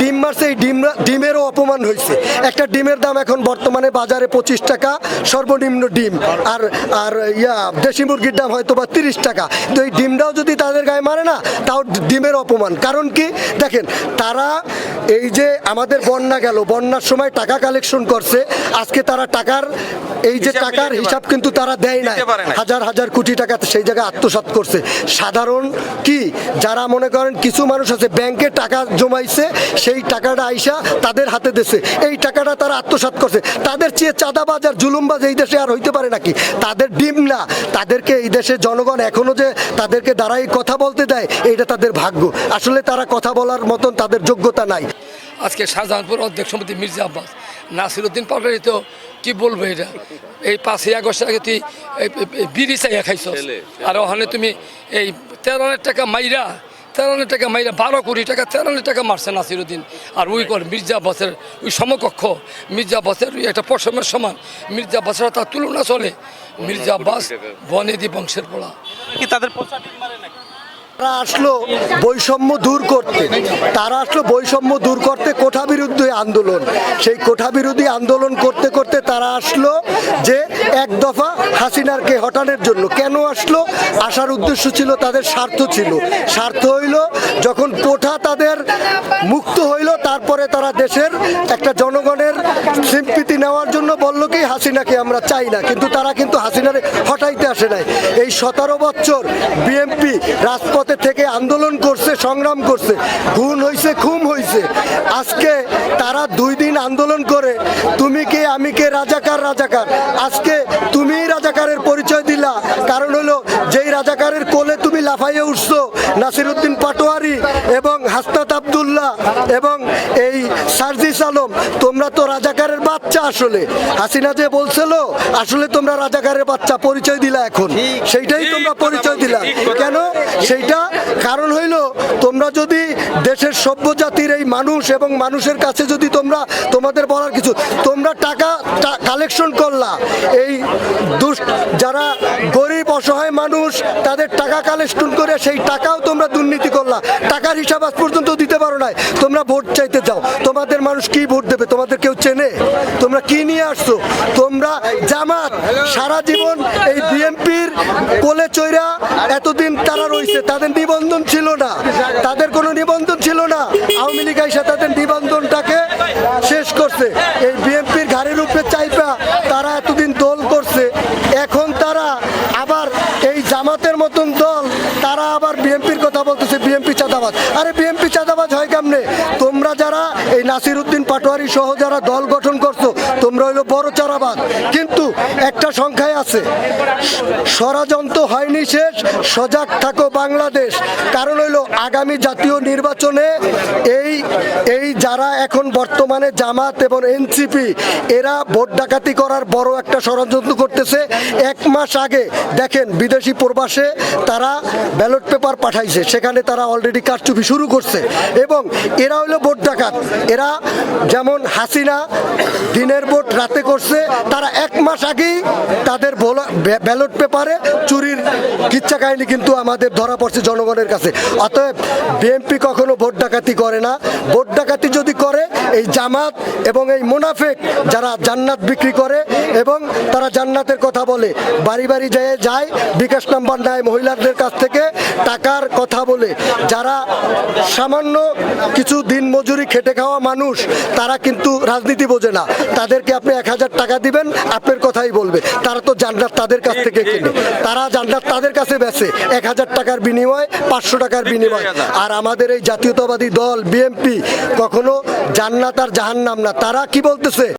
ডিম মারছে, এই ডিমেরও অপমান হয়েছে। একটা ডিমের দাম এখন বর্তমানে বাজারে 25 টাকা সর্বনিম্ন ডিম, আর আর দেশি মুরগির দাম হয়তো বা 30 টাকা। তো এই ডিমটাও যদি তাদের গায়ে মারে না, তাও ডিমের অপমান। কারণ কি দেখেন, তারা এই যে আমাদের বন্যা গেল, বন্যার সময় টাকা কালেকশন করছে, আজকে তারা টাকার এই যে টাকার হিসাব কিন্তু তারা দেয় না, হাজার হাজার কোটি টাকা সেই জায়গায় আত্মসাৎ করছে। সাধারণ কি যারা মনে করেন কিছু মানুষ আছে ব্যাংকে টাকা জমাইছে, সেই টাকাটা আইসা তাদের হাতে দিছে, এই টাকাটা তারা আত্মসাৎ করছে। তাদের চেয়ে চাঁদাবাজ আর জুলুমবাজ এই দেশে আর হইতে পারে নাকি? তাদের ডিম না, তাদেরকে এই দেশের জনগণ এখনো যে তাদেরকে দাঁড়াই কথা বলতে দেয়, এইটা তাদের ভাগ্য। আসলে তারা কথা বলার মতন তাদের যোগ্যতা নাই। আজকে শাহজাহানপুর অধ্যক্ষ সমিতি মির্জা আব্বাস নাসিরউদ্দিন পাটোয়ারি তো কি বলবো, এটা এই 5ই আগস্ট আগে তুই বিড়ি চাইয়া খাইছ, আর ওখানে তুমি এই 13 টাকা মাইরা 12 কোটি টাকা 13 টাকা মারছে নাসিরউদ্দিন। আর ওই কর মির্জা আব্বাসের ওই সমকক্ষ, মির্জা আব্বাসের একটা পশমের সমান, মির্জা আব্বাসের তার তুলনা চলে। মির্জা আব্বাস বনেদি বংশের পোড়া কি তাদের তারা আসলো বৈষম্য দূর করতে, কোঠা বিরোধী আন্দোলন। সেই কোঠা বিরোধী আন্দোলন করতে করতে তারা আসলো যে এক দফা হাসিনারকে হটানোর জন্য। কেন আসলো? আসার উদ্দেশ্য ছিল তাদের স্বার্থ হইল যখন কোঠা তাদের মুক্ত হইল, তারপরে তারা দেশের একটা জনগণের সিম্পিতি নেওয়ার জন্য বলল কি হাসিনাকে আমরা চাই না, কিন্তু তারা কিন্তু হাসিনারে হটাইতে আসে নাই। এই 17 বছর বিএনপি রাজপথে থেকে আন্দোলন করছে, সংগ্রাম করছে, খুন হয়েছে, খুন হয়েছে। আজকে তারা 2 দিন আন্দোলন করে তুমি কে আমি কে, রাজাকার। আজকে তুমি রাজাকারের পরিচয় দিলা, কারণ হলো যেই রাজাকারের কোলে তুমি লাফাইয়ে উঠছো, নাসিরউদ্দিন পাটোয়ারি এবং হাসনাত আব্দুল্লাহ এবং এই সার্জিস আলম, তোমরা তো রাজাকারের বাচ্চা। আসলে হাসিনা যে বলছিল আসলে তোমরা রাজাকারের বাচ্চা, পরিচয় দিলা এখন, সেইটাই তোমরা পরিচয় দিলা। কেন? সেইটা কারণ হইল তোমরা যদি দেশের সভ্য জাতির এই মানুষ এবং মানুষের কাছে যদি তোমাদের বলার কিছু, তোমরা টাকা কালেকশন করলা, এই যারা গরিব অসহায় মানুষ তাদের টাকা কালেকশন করে সেই টাকাও তোমরা দুর্নীতি করলা, টাকার হিসাব আজ পর্যন্ত দিতে পারো নাই। তোমরা ভোট চাইতে যাও, তোমাদের মানুষ কি ভোট দেবে? তোমাদের কেউ চেনে? তোমরা কি নিয়ে আসছো? তোমরা জামাত সারা জীবন এই বিএনপির কোলে চৈরা এতদিন তারা রয়েছে, তাদের নিবন্ধন ছিল না, তাদের কোনো নিবন্ধন ছিল না। আওয়ামী লীগ এসে তাদের নিবন্ধনটাকে শেষ করছে। এই বিএনপির ঘাড়ের উপরে চাইপা তারা এতদিন দল করছে, এখন তারা আবার এই জামাতের মতন দল, তারা আবার বিএনপির কথা বলতেছে বিএনপি চাঁদাবাজ। আরে বিএনপি চাঁদাবাজ হয় কেমনে? তোমরা যারা এই নাসিরউদ্দিন পাটোয়ারি সহ যারা দল গঠন করছো, তোমরা হইলো বড় চাঁদাবাজ। কিন্তু একটা সংখ্যায় আছে, ষড়যন্ত্র হয়নি শেষ, সজাগ থাকো বাংলাদেশ। কারণ হইলো আগামী জাতীয় নির্বাচনে এই যারা এখন বর্তমানে জামাত এবং এনসিপি, এরা ভোট ডাকাতি করার বড় একটা ষড়যন্ত্র করতেছে। 1 মাস আগে দেখেন বিদেশি প্রবাসে তারা ব্যালট পেপার পাঠাইছে, সেখানে তারা অলরেডি কারচুপি শুরু করছে। এবং এরা হইলো ভোট ডাকাত। এরা যেমন হাসিনা দিনের ভোট রাতে করছে, তারা 1 মাস আগেই তাদের ব্যালট পেপারে চুরির কিচ্ছা কাহিনী কিন্তু আমাদের ধরা পড়ছে জনগণের কাছে। অতএব বিএনপি কখনো ভোট ডাকাতি করে না। ভোট ডাকাতি যদি করে এই জামাত এবং এই মুনাফিক যারা জান্নাত বিক্রি করে এবং তারা জান্নাতের কথা বলে, বাড়ি বাড়ি যায় বিকাশ নাম্বার নেয় মহিলাদের কাছ থেকে, টাকার কথা বলে, যারা সামান্য কিছু দিন মজুরি খেটে খাওয়া মানুষ, তারা কিন্তু রাজনীতি বোঝে না। তাদেরকে আপনি 1000 টাকা দিবেন, আপনার কথাই বলবে। তারা তো জান্নাত তাদের কাছ থেকে কিনে, তারা জান্নাত তাদের কাছে বেচে 1000 টাকার বিনিময়ে, 500 টাকার বিনিময়ে। আর আমাদের এই জাতীয়তাবাদী দল বিএনপি কখনো জান্নাত আর জাহান্নাম না। তারা কি বলতেছে?